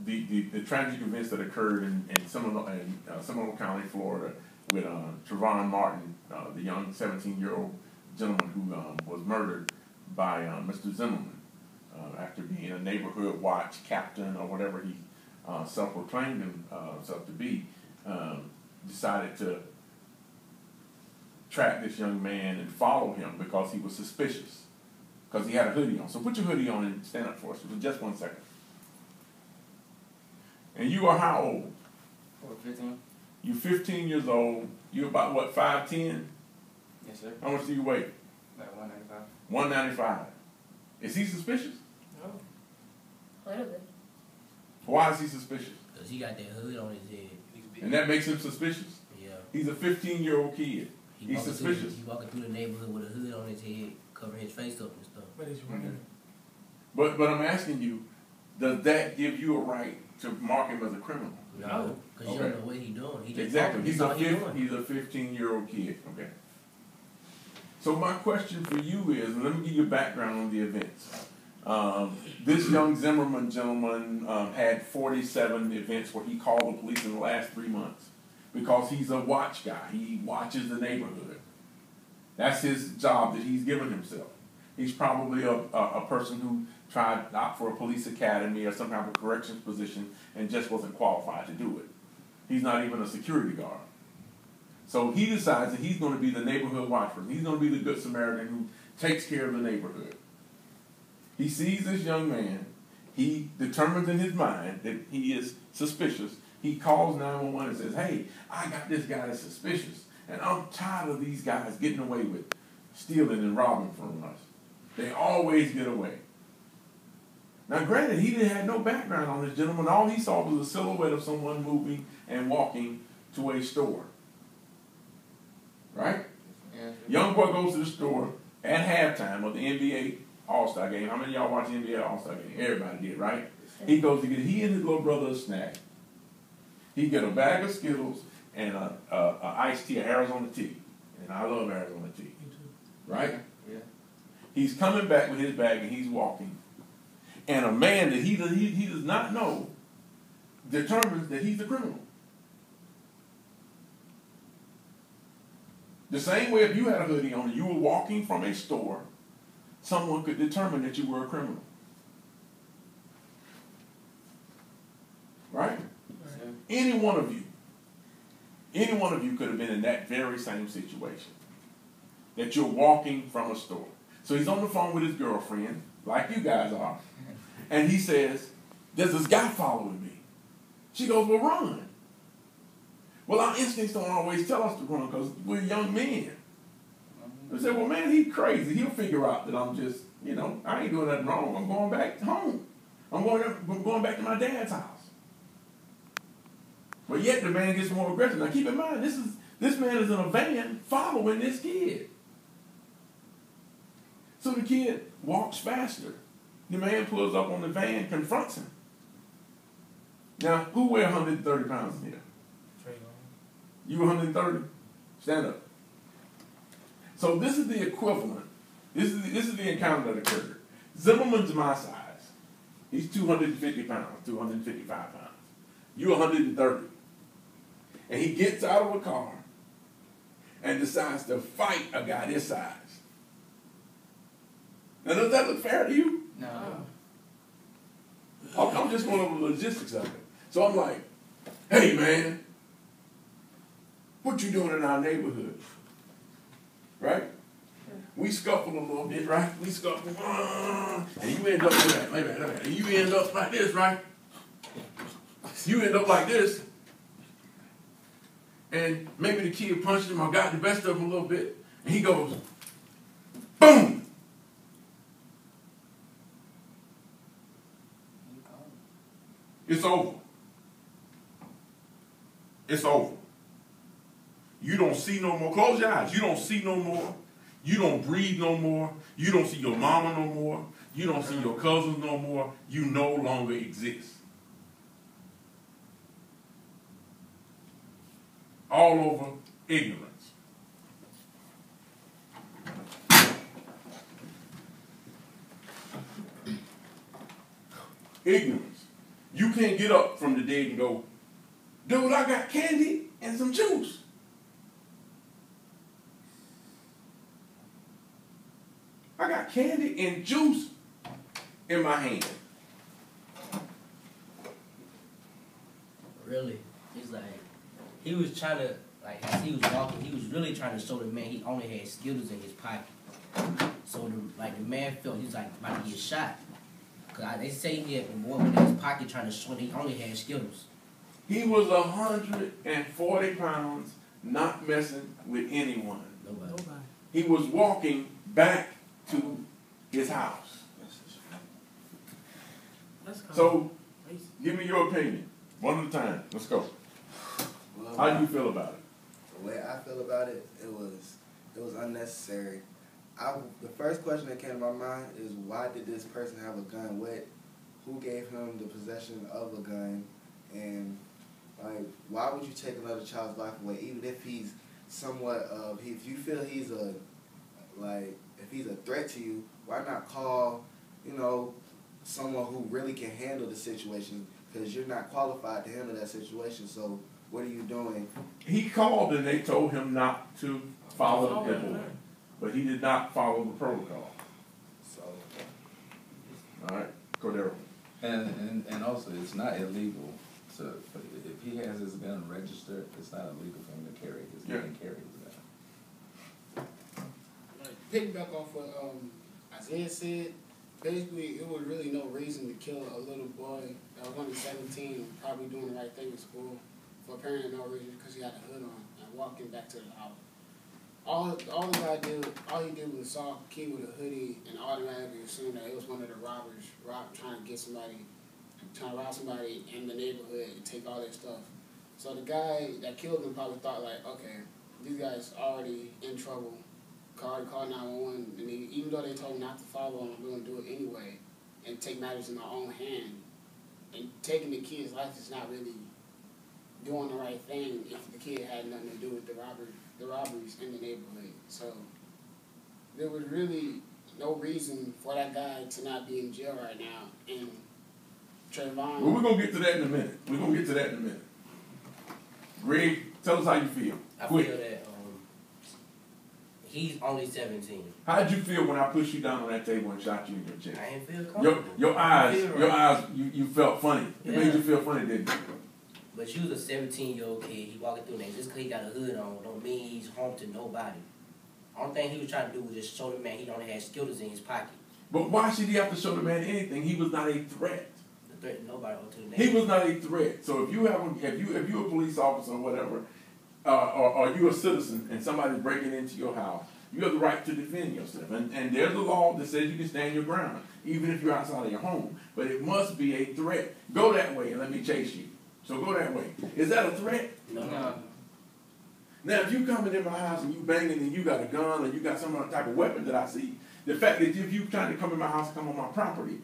the tragic events that occurred in Seminole County, Florida, with Trayvon Martin, the young 17-year-old gentleman who was murdered by Mr. Zimmerman after being a neighborhood watch captain or whatever he self-proclaimed himself to be, decided to track this young man and follow him because he was suspicious, because he had a hoodie on. So put your hoodie on and stand up for us for just 1 second. And you are how old? 15. You're 15 years old. You're about, what, 5'10"? Yes, sir. How much do you weigh? Like 195. 195. Is he suspicious? No. A little bit. Why is he suspicious? Because he got that hood on his head. And that makes him suspicious? Yeah. He's a 15-year-old kid. He's suspicious. He's walking through the neighborhood with a hood on his head, covering his face up and stuff. But he's running. But I'm asking you, does that give you a right to mark him as a criminal? No, because you don't know what he's doing. He just Exactly. He's a doing. 15-year-old kid. Okay. So my question for you is, and let me give you a background on the events. This young Zimmerman gentleman had 47 events where he called the police in the last 3 months because he's a watch guy. He watches the neighborhood. That's his job that he's given himself. He's probably a person who tried out for a police academy or some kind of corrections position and just wasn't qualified to do it. He's not even a security guard. So he decides that he's going to be the neighborhood watchman. He's going to be the good Samaritan who takes care of the neighborhood. He sees this young man. He determines in his mind that he is suspicious. He calls 911 and says, hey, I got this guy that's suspicious, and I'm tired of these guys getting away with stealing and robbing from us. They always get away. Now, granted, he didn't have no background on this gentleman. All he saw was a silhouette of someone moving and walking to a store. Right? Yeah. Young boy goes to the store at halftime of the NBA All-Star game. How many of y'all watch the NBA All-Star game? Everybody did, right? He goes to get, he and his little brother a snack. He get a bag of Skittles and a iced tea, an Arizona tea. And I love Arizona tea. Right? Yeah. He's coming back with his bag and he's walking. And a man that he does not know determines that he's a criminal. The same way if you had a hoodie on and you were walking from a store, someone could determine that you were a criminal. Right? Yeah. Any one of you could have been in that very same situation. That you're walking from a store. So he's on the phone with his girlfriend, like you guys are, and he says, there's this guy following me. She goes, well, run. Well, our instincts don't always tell us to run because we're young men. We say, well, man, he's crazy. He'll figure out that I'm just, I ain't doing nothing wrong. I'm going back home. I'm going back to my dad's house. But yet the man gets more aggressive. Now, keep in mind, this man is in a van following this kid. So the kid walks faster. The man pulls up on the van, confronts him. Now, who weighs 130 pounds in here? Trayvon. You 130? Stand up. So this is the equivalent. This is the encounter that occurred. Zimmerman's my size. He's 250 pounds, 255 pounds. You 130. And he gets out of a car and decides to fight a guy this size. Now, does that look fair to you? No. I'm just going over the logistics of it. So I'm like, hey, man, what you doing in our neighborhood? Right? We scuffle a little bit, right? We scuffle. And you end up like that. And you end up like this, right? You end up like this. And maybe the kid punched him or got the best of him a little bit. And he goes, boom! It's over. It's over. You don't see no more. Close your eyes. You don't see no more. You don't breathe no more. You don't see your mama no more. You don't see your cousins no more. You no longer exist. All over ignorance. Ignorance. You You can't get up from the dead and go, dude, I got candy and some juice. I got candy and juice in my hand. Really? He's like, he was trying to, like, as he was walking, he was really trying to show the man he only had Skittles in his pocket. So, the man felt he was like about to get shot. Because they say he had the boy in his pocket trying to show he only had Skittles. He was 140 pounds, not messing with anyone. Nobody. He was walking back to his house. So, give me your opinion. One at a time. Let's go. Well, How do you feel about it? The way I feel about it, it was unnecessary. The first question that came to my mind is, why did this person have a gun? Who gave him the possession of a gun? And like, why would you take another child's life away, even if he's somewhat of, if you feel he's if he's a threat to you, why not call, someone who really can handle the situation? Because you're not qualified to handle that situation. So what are you doing? He called and they told him not to follow the paperwork, but he did not follow the protocol. So, all right, Cordero. And also, it's not illegal to, if he has his gun registered, it's not illegal for him to carry it, because he can carry his gun. Piggyback off what Isaiah said, basically it was really no reason to kill a little boy that was only 17, probably doing the right thing in school, for apparently no reason, because he had a hood on and walking back to the house. All he did was saw a kid with a hoodie and automatically assumed that it was one of the robbers trying to rob somebody in the neighborhood and take all their stuff. So the guy that killed him probably thought like, okay, these guys already in trouble. Called 911, and even though they told him not to follow him, I'm going to do it anyway and take matters in my own hand. And taking the kid's life is not really doing the right thing if the kid had nothing to do with the robberies in the neighborhood. So there was really no reason for that guy to not be in jail right now. And Trayvon... Well, we're going to get to that in a minute. Greg, tell us how you feel. I feel that he's only 17. How did you feel when I pushed you down on that table and shot you in your chest? I didn't feel comfortable. Your eyes, you felt funny. It made you feel funny, didn't it? But you was a 17-year-old kid. He walking through there. Just because he got a hood on don't mean he's home to nobody. Only thing he was trying to do was just show the man he only had Skittles in his pocket. But why should he have to show the man anything? He was not a threat. The threat to nobody or to the neighborhood. He was not a threat. So if you a police officer or whatever, or you a citizen and somebody's breaking into your house, you have the right to defend yourself. And there's a law that says you can stand your ground, even if you're outside of your home. But it must be a threat. Go that way and let me chase you. So go that way. Is that a threat? No. Now, if you coming in my house and you banging and you got a gun or you got some other type of weapon that I see, the fact that if you trying to come in my house and come on my property,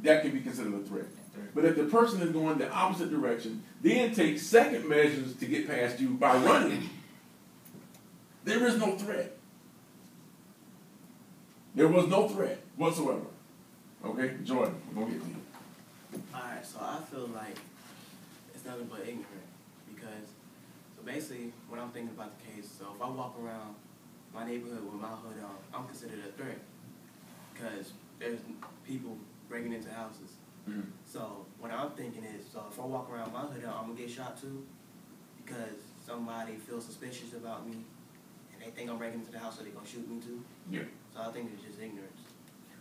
that can be considered a threat. But if the person is going the opposite direction, then take second measures to get past you by running, there is no threat. There was no threat whatsoever. Okay, Jordan, we're going to get to you. Alright, so I feel like it's nothing but ignorant, because, so basically, when I'm thinking about the case, so if I walk around my neighborhood with my hood on, I'm considered a threat, because there's people breaking into houses. Mm-hmm. So what I'm thinking is, so if I walk around my hood on, I'm going to get shot too, because somebody feels suspicious about me, and they think I'm breaking into the house, so they're going to shoot me too. Yeah. So I think it's just ignorance.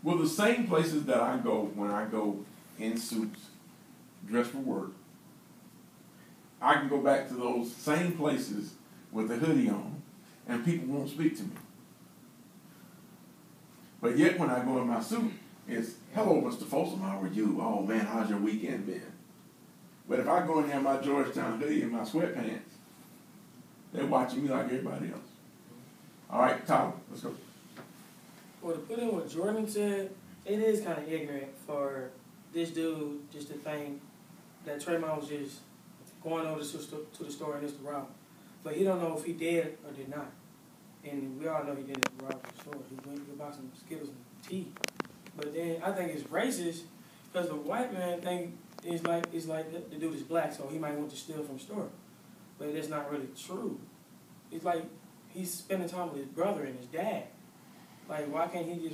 Well, the same places that I go when I go in suits, dressed for work, I can go back to those same places with a hoodie on, and people won't speak to me. But yet when I go in my suit, it's, hello, Mr. Folsom, how are you? Oh, man, how's your weekend been? But if I go in there in my Georgetown hoodie and my sweatpants, they're watching me like everybody else. All right, Tyler, let's go. Well, to put in what Jordan said, it is kind of ignorant for this dude just to think that Trayvon was just going over to the store and it's the robber. But he don't know if he did or did not. And we all know he didn't rob the store. He went to buy some Skittles and tea. But then I think it's racist because the white man think it's like the dude is black, so he might want to steal from the store, but that's not really true. It's like he's spending time with his brother and his dad. Like why can't you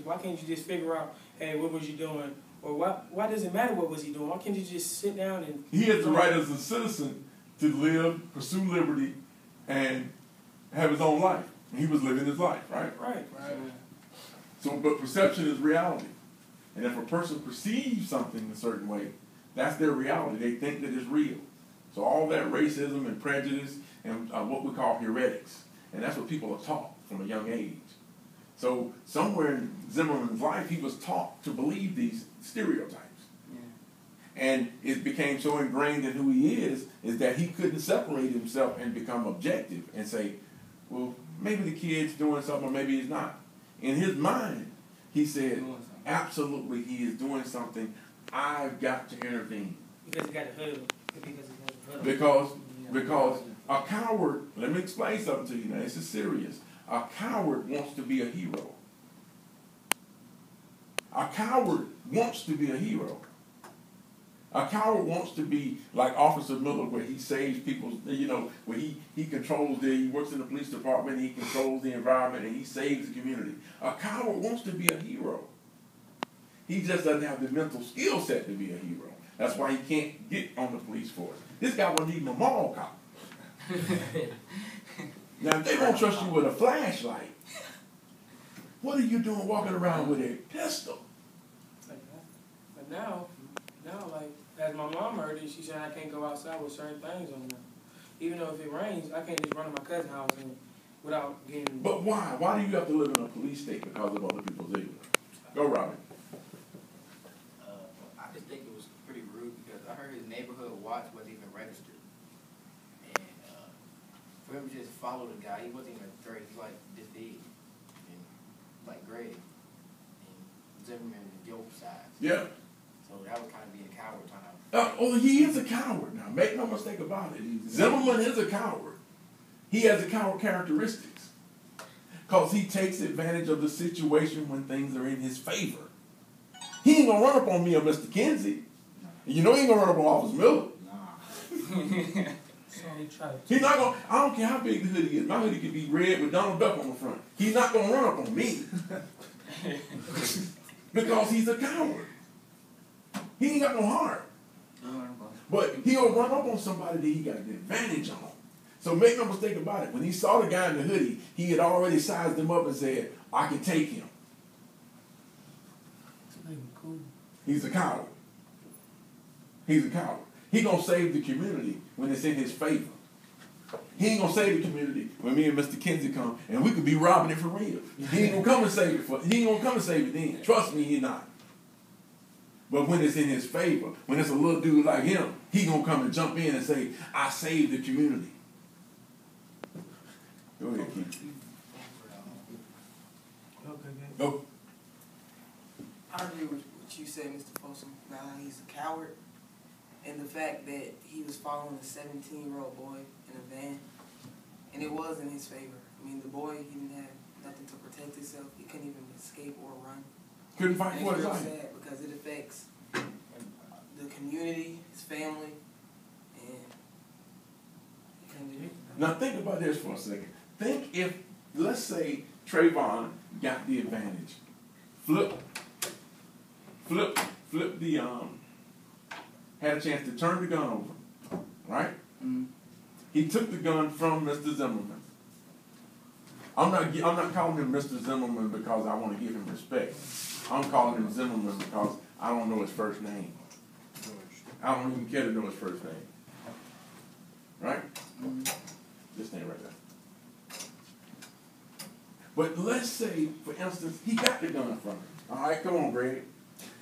just figure out, hey, what was you doing? Or why does it matter what was he doing? Why can't you just sit down and... He has the right as a citizen to live, pursue liberty, and have his own life. And he was living his life, right? Right. So, but perception is reality. And if a person perceives something a certain way, that's their reality. They think that it's real. So all that racism and prejudice and what we call heretics. And that's what people are taught from a young age. So somewhere in Zimmerman's life, he was taught to believe these stereotypes. Yeah. And it became so ingrained in who he is that he couldn't separate himself and become objective and say, well, maybe the kid's doing something or maybe he's not. In his mind, he said, absolutely, he is doing something. I've got to intervene. Because he got a hood. Because a coward, let me explain something to you now, this is serious. A coward wants to be a hero. A coward wants to be a hero. A coward wants to be like Officer Miller, where he saves people, where he controls he works in the police department, he controls the environment, and he saves the community. A coward wants to be a hero. He just doesn't have the mental skill set to be a hero. That's why he can't get on the police force. This guy wasn't even a mall cop. Now, if they don't trust you with a flashlight, what are you doing walking around with a pistol? But now, like, as my mom heard it, she said I can't go outside with certain things on now. Even though if it rains, I can't just run to my cousin's house without getting... But why? Why do you have to live in a police state because of other people's ignorance? Go, Robin. I just think it was pretty rude because I heard his neighborhood watch wasn't even registered. For him to just follow the guy, he wasn't even a threat. He's like this big, and like Greg, and Zimmerman and Yoke size. Yeah. So that was kind of being a coward time. He is a coward. Now, make no mistake about it. Zimmerman is a coward. He has a coward characteristics because he takes advantage of the situation when things are in his favor. He ain't gonna run up on me or Mr. Kinsey. You know he ain't gonna run up on Officer Miller. Nah. He's not gonna. I don't care how big the hoodie is. My hoodie could be red with Donald Duck on the front. He's not gonna run up on me because he's a coward. He ain't got no heart. But he'll run up on somebody that he got an advantage on. So make no mistake about it. When he saw the guy in the hoodie, he had already sized him up and said, "I can take him." He's a coward. He's a coward. He gonna save the community when it's in his favor. He ain't gonna save the community when me and Mr. Kinsey come and we could be robbing it for real. He ain't gonna come and save it he ain't gonna come and save it then. Trust me, he's not. But when it's in his favor, when it's a little dude like him, he gonna come and jump in and say, I saved the community. Go ahead, Keith. Go. I agree with what you said, Mr. Folsom. Now he's a coward. And the fact that he was following a 17-year-old boy in a van, and it was in his favor. I mean, the boy, he didn't have nothing to protect himself. He couldn't even escape or run. Couldn't fight for his life. It's sad because it affects the community, his family, and he couldn't do it. Now think about this for a second. Think if, let's say, Trayvon got the advantage. Flip the had a chance to turn the gun over, right? Mm-hmm. He took the gun from Mr. Zimmerman. I'm not calling him Mr. Zimmerman because I want to give him respect. I'm calling him Zimmerman because I don't know his first name. I don't even care to know his first name. Right? Mm-hmm. This name right there. But let's say, for instance, he got the gun from him. All right, come on, Greg.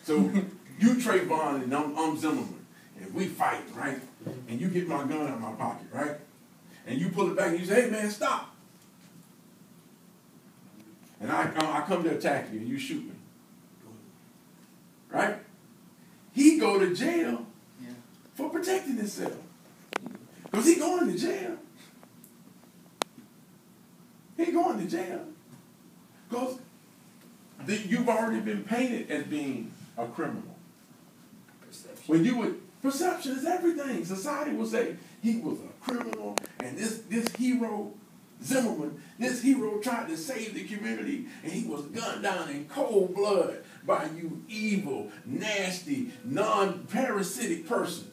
So you Trayvon and I'm Zimmerman. And we fight, right? And you get my gun out of my pocket, right? And you pull it back and you say, hey, man, stop. And I come to attack you and you shoot me. Right? He go to jail for protecting himself. Because he going to jail. He going to jail. Because you've already been painted as being a criminal. When you would Perception is everything. Society will say he was a criminal, and this hero, Zimmerman, this hero tried to save the community, and he was gunned down in cold blood by you evil, nasty, non-parasitic person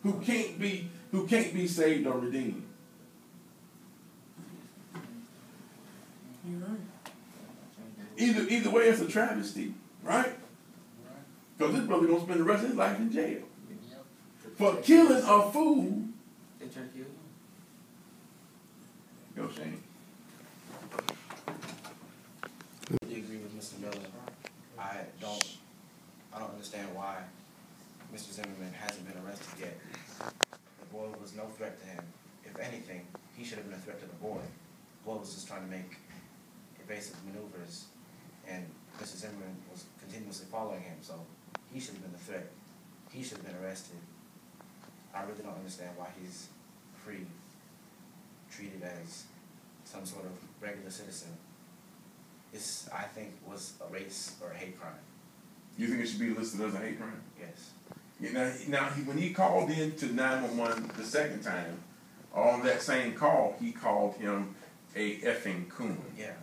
who can't be saved or redeemed. You're right. Either way, it's a travesty, right? Because this brother gonna spend the rest of his life in jail for killing a fool. They try to kill him. Go, Shane. I agree with Mr. Miller. I don't understand why Mr. Zimmerman hasn't been arrested yet. The boy was no threat to him. If anything, he should have been a threat to the boy. The boy was just trying to make evasive maneuvers, and Mr. Zimmerman was continuously following him, so he should have been the threat. He should have been arrested. I really don't understand why he's free, treated as some sort of regular citizen. This, I think, was a race or a hate crime. You think it should be listed as a hate crime? Yes. Yeah, now when he called in to 911 the second time, on that same call, he called him a effing coon. Yeah.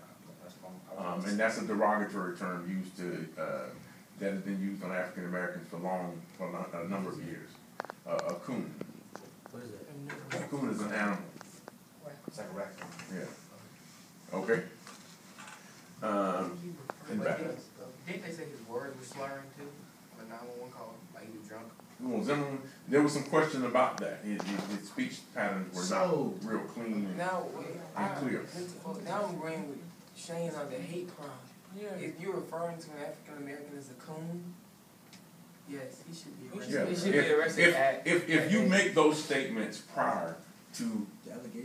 And that's a derogatory term used to that has been used on African Americans for a number of years. A coon. What is it? A coon is an animal. It's like a raccoon. Yeah. Okay. And back. Didn't they say his words were slurring too on the 911 call? Like he was drunk? Well, Zimmerman, there was some question about that. His speech patterns were not real clean and clear. Now I'm agreeing with Shane on the hate crime. Yeah. If you're referring to an African American as a coon, yes, he should be arrested. Yeah. He should be arrested If you make those statements prior to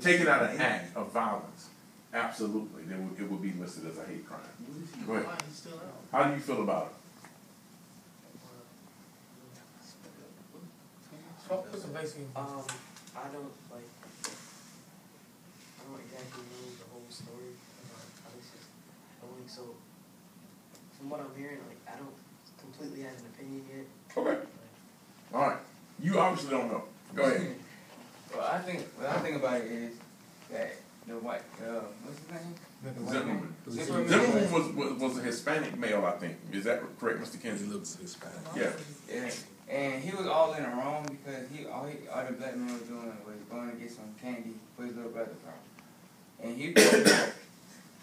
taking out an act of violence, absolutely, it would be listed as a hate crime. Go ahead. How do you feel about it? So basically, I don't exactly know the whole story about Alex's going, so from what I'm hearing, I don't completely have an opinion yet. Okay. All right. You obviously don't know. Go ahead. Well, I think what I think about it is that the white, what's his name? Zimmerman. Zimmerman. Zimmerman was a Hispanic male, I think. Is that correct, Mr. Kinsey? He looks Hispanic. Yeah. Yeah, and he was all in the wrong because all the black man was doing was going to get some candy for his little brother, probably. And he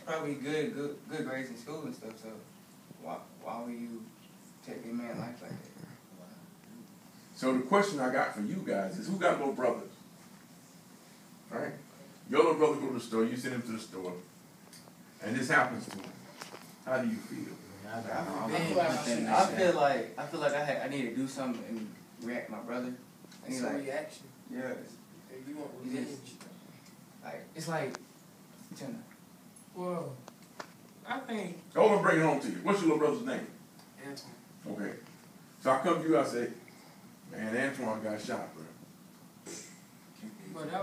probably good grades in school and stuff. So why would you take a man life like that? So the question I got for you guys is, who got little brothers? All right. Your little brother go to the store. You send him to the store, and this happens to him. How do you feel? I feel like I need to do something and react to my brother. I need It's a reaction. Yeah. If you want It is. revenge. Like it's like, Jenna. well, I think Hold on, bring it home to you. What's your little brother's name? Antoine. Okay. So I come to you, I say, man, Antoine got shot, bro. but I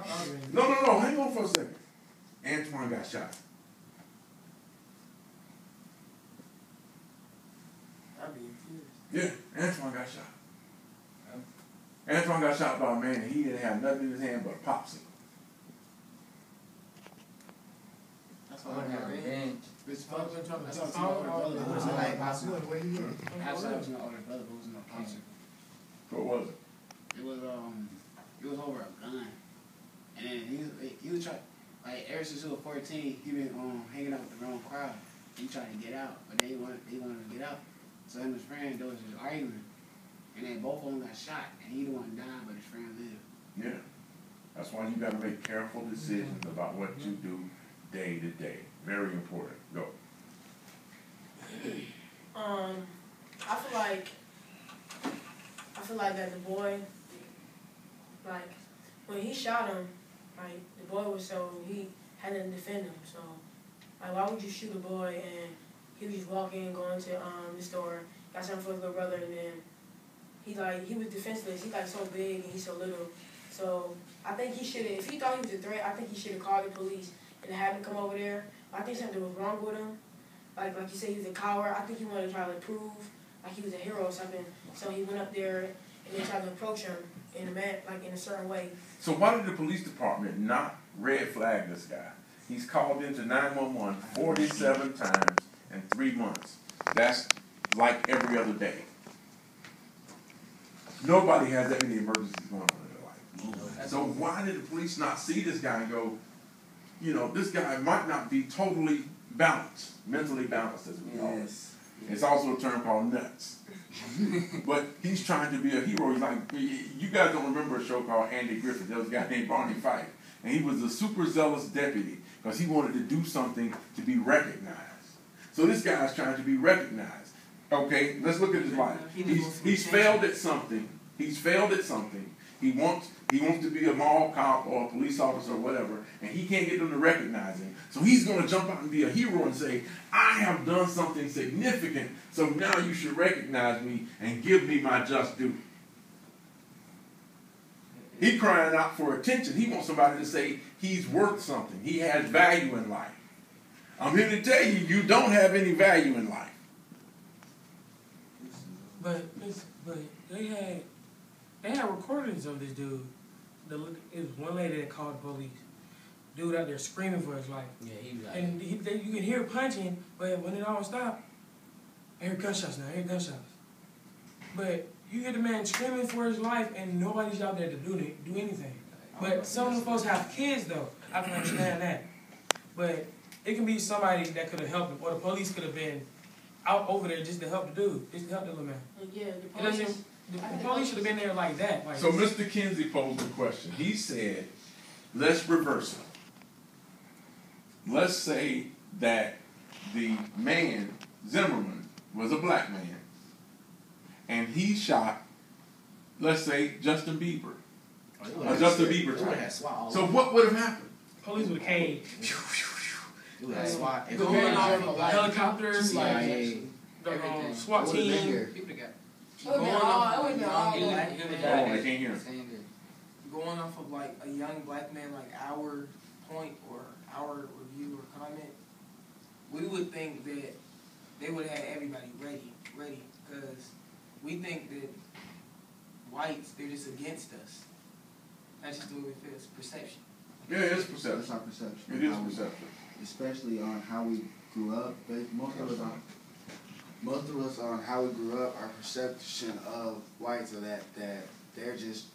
No, hang on for a second. Antoine got shot. I'd be confused. Yeah, Antoine got shot. Antoine got shot by a man and he didn't have nothing in his hand but a popsicle. That's what I have revenge. It's I was trying to That's tell what I'm Paul. It wasn't like possible. Actually, I was an older brother who was in a popsicle. What was it? It was over a gun, and he was trying, like ever since he was 14, he been hanging out with the wrong crowd. He tried to get out, but they wanted to get out. So him and his friend, they was just arguing, and then both of them got shot, and he the one died, but his friend lived. Yeah. That's why you got to make careful decisions about what you do day to day. Very important. Go. I feel like that the boy, like, when he shot him, like, the boy was he had to defend him, so, like, why would you shoot a boy and he was just walking, going to the store, got something for his little brother, and then he was defenseless. He's like so big and he's so little. So I think he should have, if he thought he was a threat, I think he should have called the police and have him come over there. I think something was wrong with him. Like you said, he was a coward. I think he wanted to try to prove like he was a hero or something. So he went up there and they tried to approach him. in a certain way. So why did the police department not red flag this guy? He's called into 911 47 times in 3 months. That's like every other day. Nobody has that many emergencies going on in their life. So why did the police not see this guy and go, you know, this guy might not be totally balanced, mentally balanced as we call it. It's also a term called nuts. But he's trying to be a hero. He's like, you guys don't remember a show called Andy Griffith. There was a guy named Barney Fife. And he was a super zealous deputy because he wanted to do something to be recognized. So this guy's trying to be recognized. Okay, let's look at his life. He's failed at something. He's failed at something. He wants to be a mall cop or a police officer or whatever, and he can't get them to recognize him. So he's going to jump out and be a hero and say, I have done something significant, so now you should recognize me and give me my just due. He's crying out for attention. He wants somebody to say he's worth something. He has value in life. I'm here to tell you, you don't have any value in life. But they had recordings of this dude. It was one lady that called the police. Dude out there screaming for his life. Yeah, he was like, and you can hear punching, but when it all stopped, I hear gunshots now. I hear gunshots. But you hear the man screaming for his life, and nobody's out there to do anything. But some of the folks have kids, though. I can understand that. But it can be somebody that could have helped him, or the police could have been out over there just to help the dude, just to help the little man. Yeah, the police should have been there like that. Like, so Mr. Kinsey posed a question. He said, let's reverse it. Let's say that the man, Zimmerman, was a black man, and he shot, let's say, Justin Bieber. Justin Bieber type. So what would have happened? Police would have came. SWAT. Going off helicopters, like SWAT team. Going off of like a young black man, like our point or our review or comment, we would think that they would have had everybody ready, because we think that whites, they're just against us. That's just the way we feel. It's perception. Yeah, it's perception. It's our perception. It is perception. Especially on how we grew up. Most of us on how we grew up, our perception of whites are that they just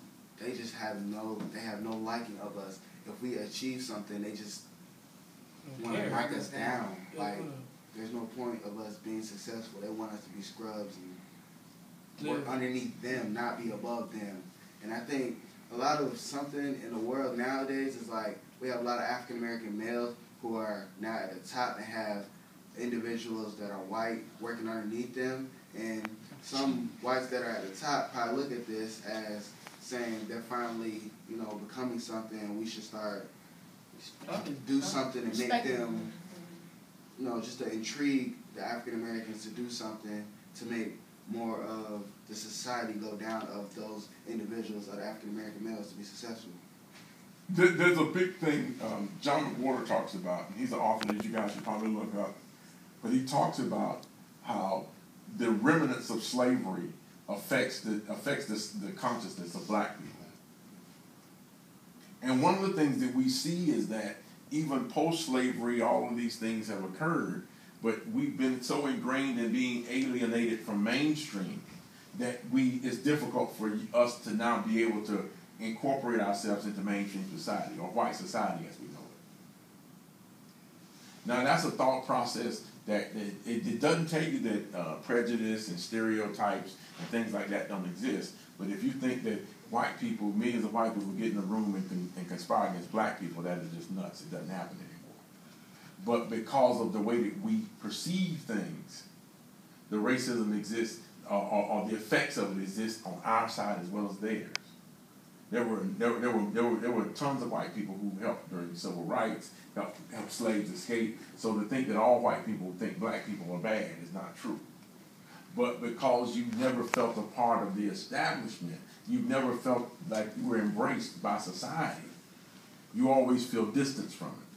have no liking of us. If we achieve something, they just want to knock us down. Like, there's no point of us being successful. They want us to be scrubs and work underneath them, not be above them. And I think a lot of something in the world nowadays is like, we have a lot of African American males who are now at the top and have individuals that are white working underneath them, and some whites that are at the top probably look at this as saying they're finally, becoming something, and we should start do something and make them, just to intrigue the African Americans to do something to make more of the society go down of those individuals or the African American males to be successful. There's a big thing John McWhorter talks about, and he's an author that you guys should probably look up, but he talks about how the remnants of slavery affects the consciousness of black people. And one of the things that we see is that even post-slavery, all of these things have occurred, but we've been so ingrained in being alienated from mainstream that it's difficult for us to now be able to incorporate ourselves into mainstream society, or white society as we know it. Now that's a thought process that it doesn't tell you that prejudice and stereotypes and things like that don't exist, but if you think that white people, millions of white people get in a room and conspire against black people, that is just nuts. It doesn't happen anymore. But because of the way that we perceive things, the racism exists, or the effects of it exist on our side as well as theirs. There were tons of white people who helped during civil rights, helped slaves escape. So to think that all white people think black people are bad is not true. But because you never felt a part of the establishment, you never felt like you were embraced by society, you always feel distance from it.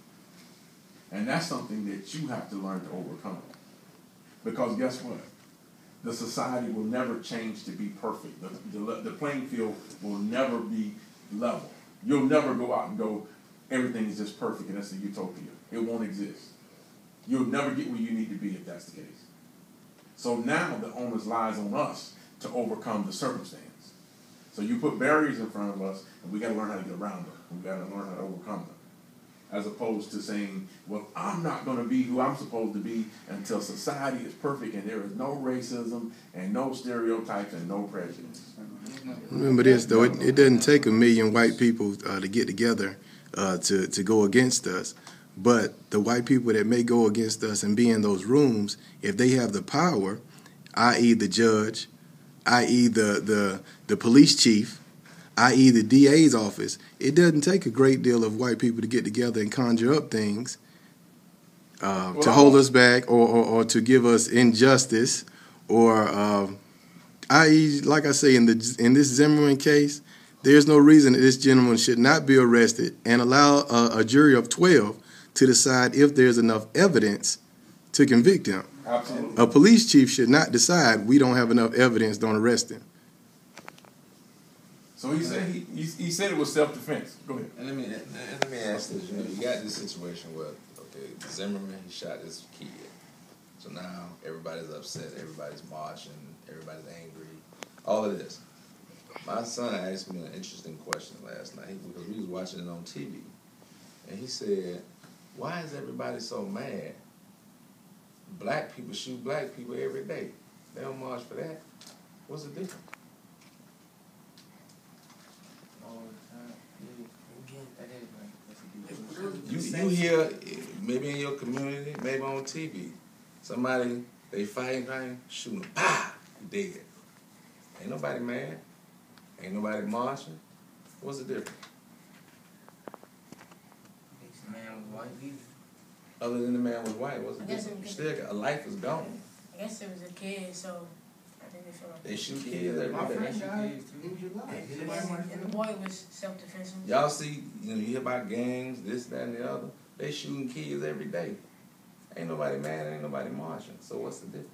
And that's something that you have to learn to overcome. Because guess what? the society will never change to be perfect. The playing field will never be level. You'll never go out and go, everything is just perfect and that's a utopia. It won't exist. You'll never get where you need to be if that's the case. So now the onus lies on us to overcome the circumstance. So you put barriers in front of us, and we got to learn how to get around them. We got to learn how to overcome them. As opposed to saying, well, I'm not going to be who I'm supposed to be until society is perfect and there is no racism and no stereotypes and no prejudice. Remember this, though. It doesn't take a million white people to get together to go against us. But the white people that may go against us and be in those rooms, if they have the power, i.e. the judge, i.e. the police chief, i.e. the DA's office, it doesn't take a great deal of white people to get together and conjure up things to hold us back or to give us injustice or, i.e., like I say, in this Zimmerman case, there's no reason that this gentleman should not be arrested and allow a jury of 12 to decide if there's enough evidence to convict him. Absolutely. A police chief should not decide we don't have enough evidence, don't arrest him. So he said he said it was self-defense. Go ahead. And let me ask this. You know, you got this situation where, okay, Zimmerman, he shot his kid. So now everybody's upset, everybody's marching, everybody's angry, all of this. My son asked me an interesting question last night because we was watching it on TV. And he said, why is everybody so mad? Black people shoot black people every day. They don't march for that. What's the difference? You hear, maybe in your community, maybe on TV, somebody, they fighting, shooting, bah, dead. Ain't nobody mad. Ain't nobody marching. What's the difference? Other than the man was white, what's the difference? Still, a life is gone. I guess it was a kid, so I think they feel like they shoot kids every day. And the boy was self-defense. Y'all see, you hear about gangs, this, that, and the other. They shooting kids every day. Ain't nobody mad, ain't nobody marching. So what's the difference?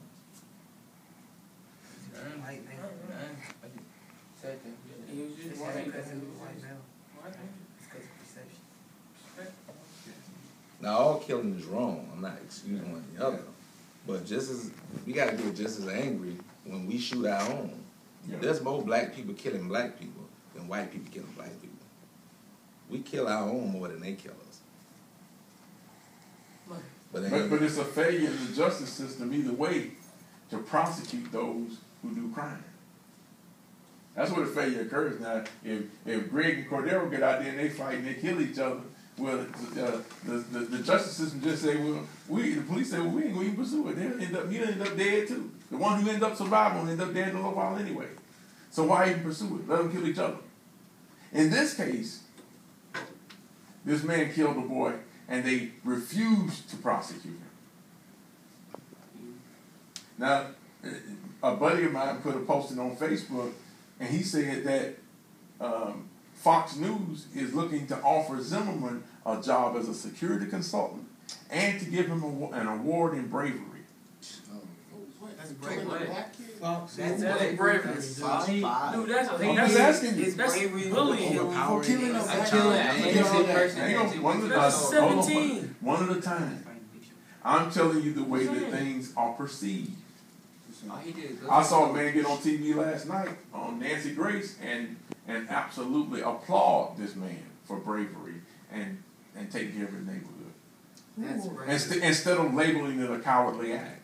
Now, all killing is wrong. I'm not excusing one or the other. But we got to get just as angry when we shoot our own. Yeah. There's more black people killing black people than white people killing black people. We kill our own more than they kill us. But it's a failure in the justice system either way to prosecute those who do crime. That's where the failure occurs. Now, if Greg and Cordero get out there and they fight and they kill each other, well, the justice system just say, well, the police say, well, we ain't going to even pursue it. He'll end up dead too. The one who end up surviving will end up dead in a little while anyway. So why even pursue it? Let them kill each other. In this case, this man killed a boy and they refused to prosecute him. Now, a buddy of mine put a posting on Facebook and he said that Fox News is looking to offer Zimmerman a job as a security consultant and to give him an award in bravery. That's bravery. That's bravery. Dude, that's asking you. That's bullying. For killing a That's 17. One at a time. I'm telling you the way that things are perceived. I saw a man get on TV last night on Nancy Grace and absolutely applaud this man for bravery and taking care of his neighborhood. Instead of labeling it a cowardly act.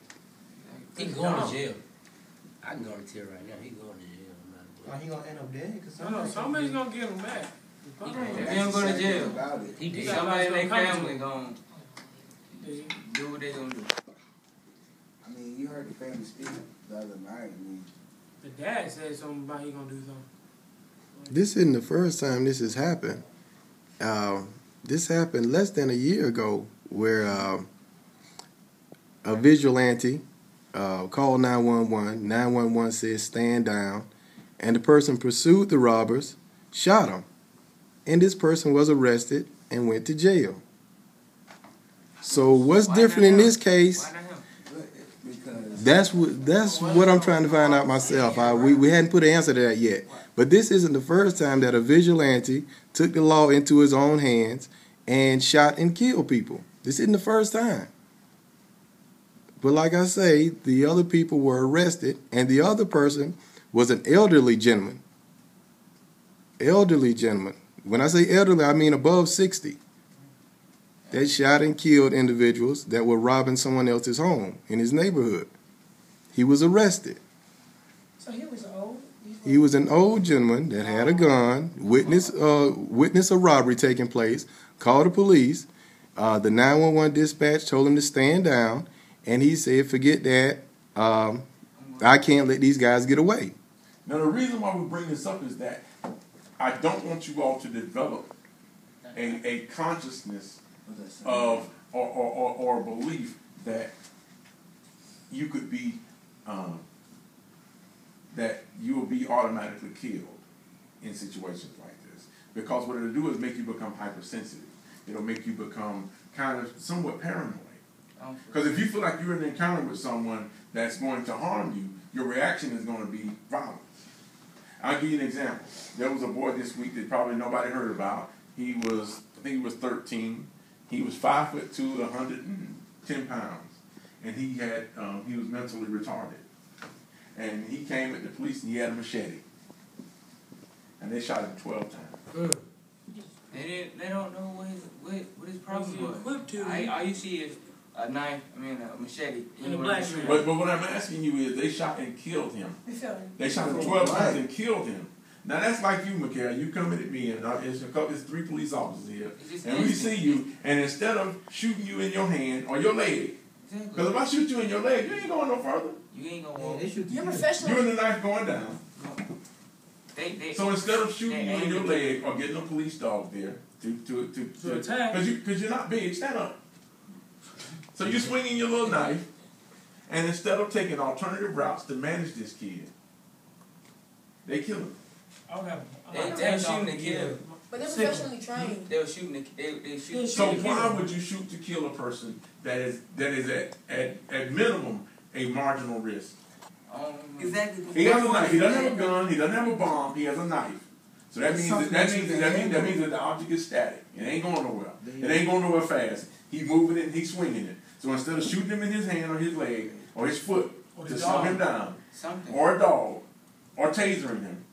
He going to jail. I can guarantee it right now. He going to jail. Why he gonna end up dead? No, somebody's gonna get him back. He don't go to jail. He did. Somebody in their family gonna do what they gonna do. I mean, you heard the family speak the other night. I mean, the dad said something about he gonna do something. This isn't the first time this has happened. This happened less than a year ago where a vigilante called 911. 911 says stand down. And the person pursued the robbers, shot them. And this person was arrested and went to jail. So what's different in this case? because That's what I'm trying to find out myself. We hadn't put an answer to that yet. But this isn't the first time that a vigilante took the law into his own hands and shot and killed people. This isn't the first time. But like I say, the other people were arrested, and the other person was an elderly gentleman. Elderly gentleman. When I say elderly, I mean above 60. They shot and killed individuals that were robbing someone else's home in his neighborhood. He was arrested. So he was old? He was an old gentleman that had a gun, witnessed a robbery taking place, called the police. The 911 dispatch told him to stand down, and he said, forget that. I can't let these guys get away. Now, the reason why we bring this up is that I don't want you all to develop a consciousness of or belief that you could be that you will be automatically killed in situations like this, because what it'll do is make you become hypersensitive. It'll make you become kind of somewhat paranoid. Because if you feel like you're in an encounter with someone that's going to harm you, your reaction is going to be violence. I'll give you an example. There was a boy this week that probably nobody heard about. I think he was 13. He was 5'2", 110 pounds, and he was mentally retarded. And he came at the police and he had a machete, and they shot him 12 times. They don't know what his problem was. All you see is a knife, a machete. In the black But what I'm asking you is, they shot and killed him. They shot him 12 times and killed him. Now that's like you, Mikhail. You coming at me, and it's 3 police officers here, and we see you, and instead of shooting you in your hand or your leg, because if I shoot you in your leg, you ain't going no further. You ain't gonna walk. You're professional. You're in the knife going down. So instead of shooting you in your leg or getting a police dog there to attack, because you're not big, stand up. So you're swinging your little knife, and instead of taking alternative routes to manage this kid, they kill him. They were shooting to kill. But they're professionally trained. They were shooting to So why would you shoot to kill a person that is at minimum a marginal risk? Exactly. He has a knife. He doesn't have a gun. He doesn't have a bomb. He has a knife. So that means that the object is static. It ain't going nowhere. It ain't going nowhere fast. He's moving it and he's swinging it. So instead of shooting him in his hand or his leg or his foot to slow him down, or a dog, or tasering him,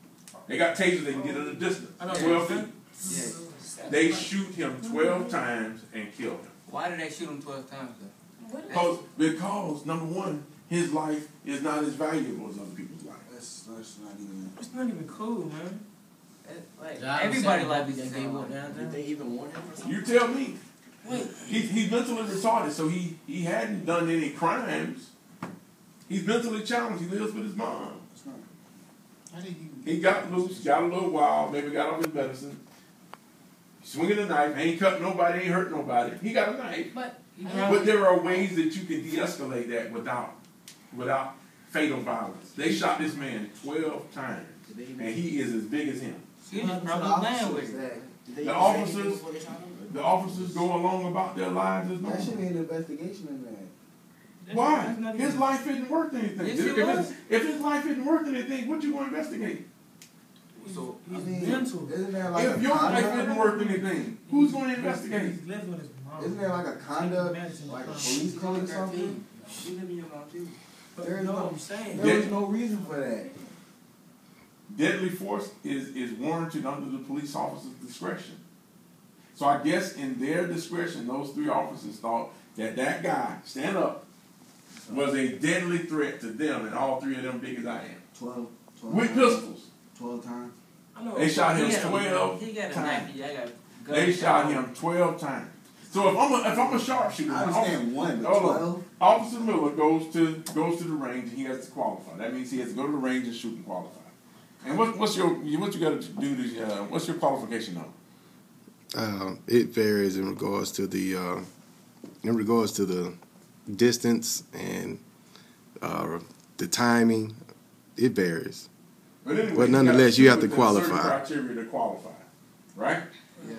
they got tasers they can get at a distance, 12 feet. Yeah. They shoot him 12 times and kill him. Why did they shoot him 12 times though? Because number one, his life is not as valuable as other people's life. That's not even. It's not even cool, man. Everybody like Did they even warn him or something? You tell me. He's mentally retarded, so he hadn't done any crimes. He's mentally challenged. He lives with his mom. He got loose, got a little wild, maybe got off his medicine. Swinging a knife, ain't cut nobody, ain't hurt nobody. He got a knife. But there are ways that you can de-escalate that without fatal violence. They shot this man 12 times, and he is as big as him. The officers go along about their lives as normal. That should be an investigation in that. Why? His life isn't worth anything. If his life isn't worth anything, what you going to investigate? So mental. Isn't there like if your life isn't worth anything, who's going to investigate? Isn't there like a conduct, like a police code or something? There is no reason for that. Deadly force is warranted under the police officer's discretion. So I guess in their discretion, those 3 officers thought that guy, stand up, was a deadly threat to them, and all 3 of them big as I am. 12 with pistols. 12 times. They shot him 12 times. They shot him 12 times. So if I'm a sharpshooter, I understand one, but 12. Officer Miller goes to the range and he has to qualify. That means he has to go to the range and shoot and qualify. And what you got to do to what's your qualification number? It varies in regards to the distance and the timing. It varies. But anyway, but nonetheless, you have to qualify. Criteria to qualify, right? Yeah.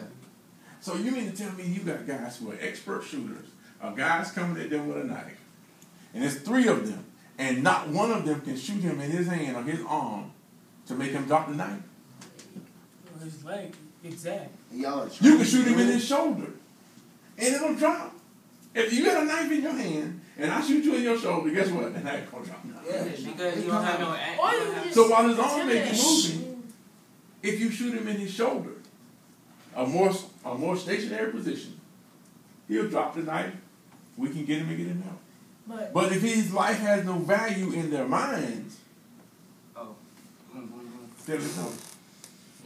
So you mean to tell me you got guys who are expert shooters, guys coming at them with a knife, and there's 3 of them, and not one of them can shoot him in his hand or his arm to make him drop the knife. His leg, exactly. Y'all You can shoot him in his shoulder, and it'll drop. If you got a knife in your hand, and I shoot you in your shoulder, guess what? The knife gonna drop. Yeah, because you don't have no act. Or you just So while his arm may be intimidate. moving, if you shoot him in his shoulder, a more stationary position, he'll drop the knife. We can get him and get him out. But if his life has no value in their minds, still is no.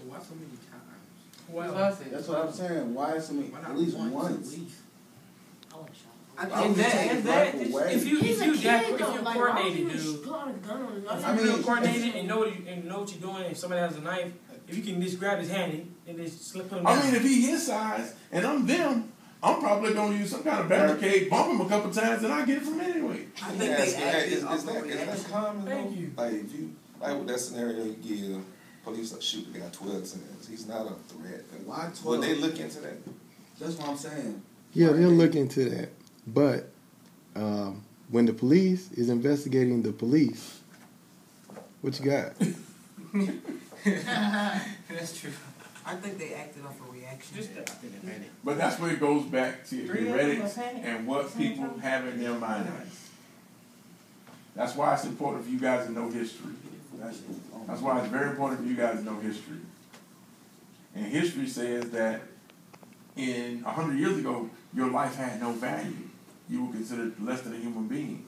Why so many times? Well, That's what I'm saying. Why so many? At least once. If you He's a kid if though. you're Like, why would coordinated, you dude. pull out a gun on him? I mean, If you're coordinated and know what you're doing, if somebody has a knife, if you can just grab his hand and just slip him down. I mean, if he his size and I'm them, I'm probably gonna use some kind of barricade, bump him a couple times, and I get it from anyway. I think they acted is that common though? Thank you. Like if you with that scenario you give police a shoot the guy 12 times, he's not a threat. Why 12? Would they look into that? That's what I'm saying. Yeah, they'll look into that. But when the police is investigating the police, what you got? That's true. I think they acted off a reaction. But that's where it goes back to theoretics and what people have in their minds. That's why it's important for you guys to know history. That's why it's very important for you guys to know history. And history says that 100 years ago, your life had no value. You were considered less than a human being.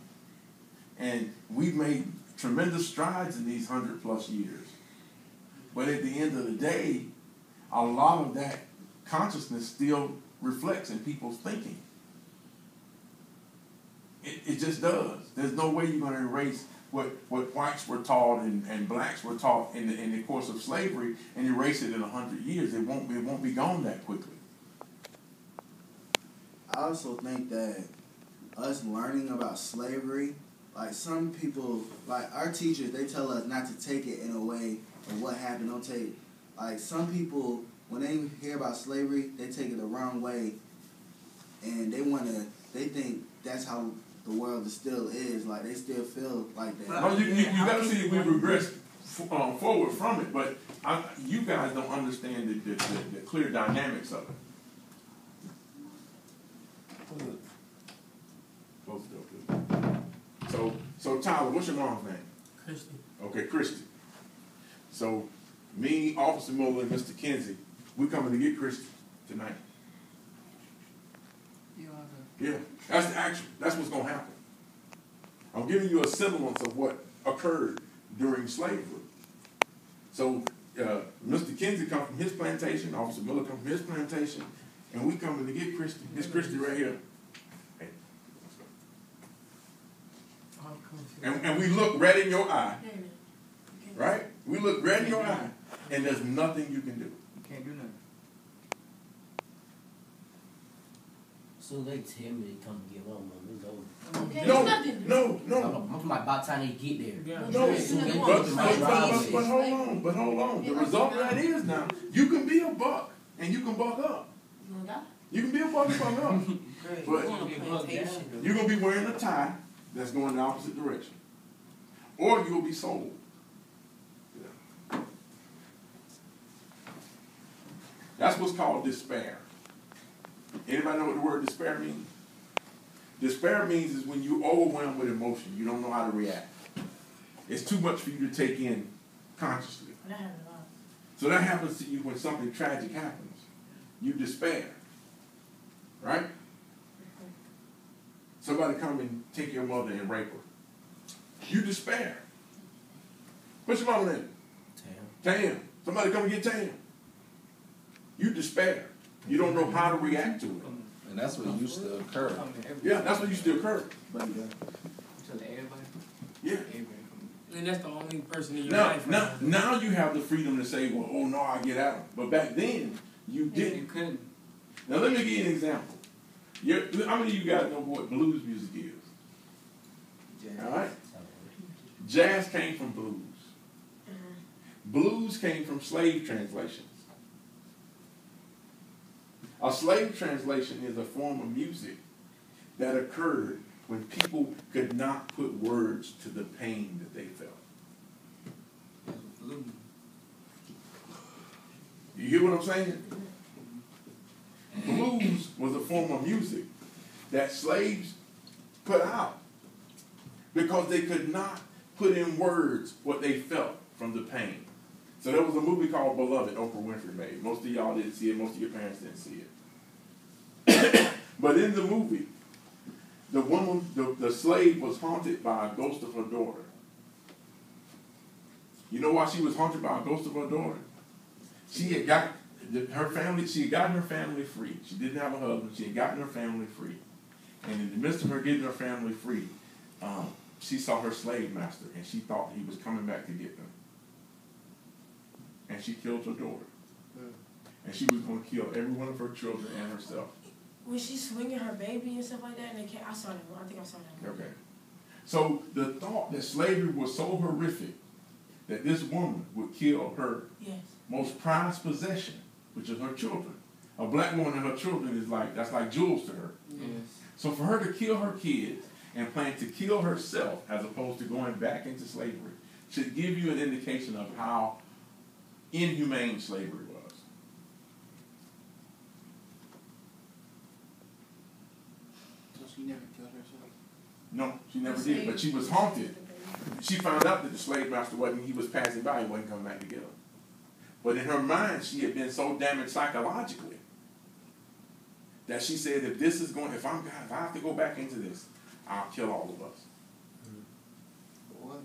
And we've made tremendous strides in these 100+ years. But at the end of the day, a lot of that consciousness still reflects in people's thinking. It just does. There's no way you're going to erase what whites were taught and blacks were taught in the course of slavery and erase it in 100 years. It won't be gone that quickly. I also think that us learning about slavery, like some people, like our teachers, they tell us not to take it in a way of what happened. Don't take, like some people, when they hear about slavery, they take it the wrong way, and they think that's how the world still is. Like they still feel like that. No, you got to see if we regress forward from it, but you guys don't understand the clear dynamics of it. So Tyler, what's your mom's name? Christy. Okay, Christy. So me, Officer Muller, and Mr. Kinsey, we coming to get Christy tonight. Yeah, that's the action. That's what's gonna happen. I'm giving you a semblance of what occurred during slavery. So Mr. Kinsey come from his plantation, Officer Miller come from his plantation, and we coming to get Christy. This Christy right here. Hey, let's go. And we look right in your eye, right? We look right in your eye, and there's nothing you can do. You can't do nothing. So they tell me they come get one, it's over. Okay, No, nothing. no. I'm talking about by the time they get there. No, but hold on. The result of that is now, you can be a buck and you can buck up. You can be a buck and buck up. But you're going to be wearing a tie that's going the opposite direction. Or you'll be sold. Yeah. That's what's called despair. Anybody know what the word despair means? Despair means is when you're overwhelmed with emotion. You don't know how to react. It's too much for you to take in consciously. So that happens to you when something tragic happens. You despair. Right? Somebody come and take your mother and rape her. You despair. What's your mama name? Tam. Somebody come and get Tam. You despair. You don't know how to react to it. And that's what used to occur. Yeah, that's what used to occur. Yeah. And that's the only person in your Now, life. now you have the freedom to say, well, oh no, I get out. But back then, you didn't. You couldn't. Now let me give you an example. How many of you guys know what blues music is? All right. Jazz came from blues. Blues came from slave translations. A slave translation is a form of music that occurred when people could not put words to the pain that they felt. You hear what I'm saying? Blues was a form of music that slaves put out because they could not put in words what they felt from the pain. So there was a movie called Beloved, Oprah Winfrey made. Most of y'all didn't see it. Most of your parents didn't see it. But in the movie, the woman, the slave was haunted by a ghost of her daughter. You know why she was haunted by a ghost of her daughter? She had got her family. She had gotten her family free. She didn't have a husband. She had gotten her family free. And in the midst of her getting her family free, she saw her slave master, and she thought he was coming back to get them. And she killed her daughter. And she was going to kill every one of her children and herself. Was she swinging her baby and stuff like that? And I saw that. I think I saw that. Okay. So the thought that slavery was so horrific that this woman would kill her most prized possession, which is her children. A black woman and her children is that's like jewels to her. Yes. So for her to kill her kids and plan to kill herself as opposed to going back into slavery should give you an indication of how inhumane slavery was. So she never killed herself? No, she never did, but she was haunted. She found out that the slave master he was passing by, he wasn't coming back to get her. But in her mind, she had been so damaged psychologically that she said, if I have to go back into this, I'll kill all of us. What?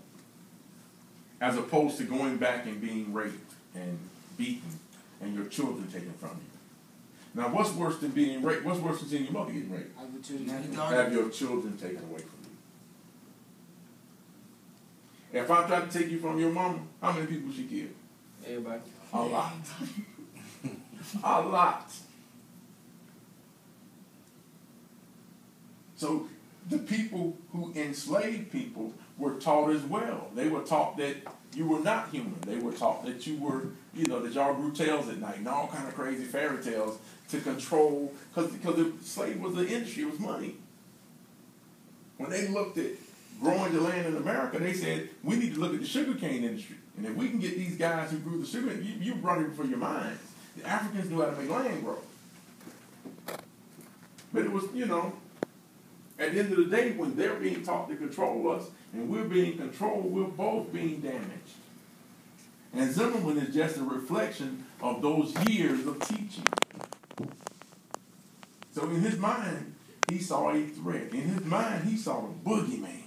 As opposed to going back and being raped and beaten and your children taken from you. Now, what's worse than being raped? What's worse than seeing your mother getting raped? Have your children taken away from you. If I try to take you from your mama, how many people she killed? Everybody. A lot. A lot. So the people who enslaved people were taught as well. They were taught that you were not human. They were taught that you were, that y'all grew tails at night and all kind of crazy fairy tales to control, because the slave was the industry, it was money. When they looked at growing the land in America, they said, we need to look at the sugarcane industry. And if we can get these guys who grew the sugar, you brought it for your minds. The Africans knew how to make land grow. But it was, at the end of the day, when they're being taught to control us and we're being controlled, we're both being damaged. And Zimmerman is just a reflection of those years of teaching. So in his mind, he saw a threat. In his mind, he saw a boogeyman.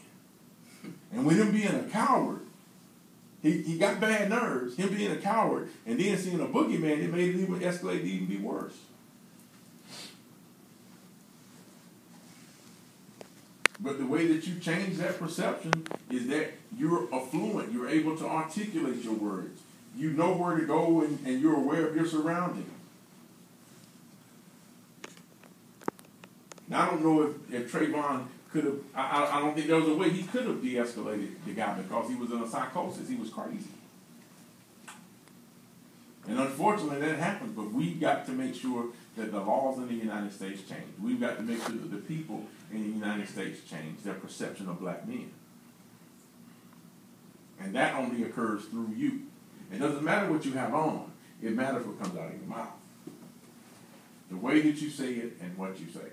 And with him being a coward, he got bad nerves. Him being a coward and then seeing a boogeyman, it made it even escalate to even be worse. But the way that you change that perception is that you're affluent. You're able to articulate your words. You know where to go and you're aware of your surroundings. Now, I don't know if Trayvon could have, I don't think there was a way he could have de-escalated the guy because he was in a psychosis. He was crazy. And unfortunately that happens, but we've got to make sure that the laws in the United States change. We've got to make sure that the people in the United States change their perception of black men. And that only occurs through you. It doesn't matter what you have on. It matters what comes out of your mouth. The way that you say it and what you say.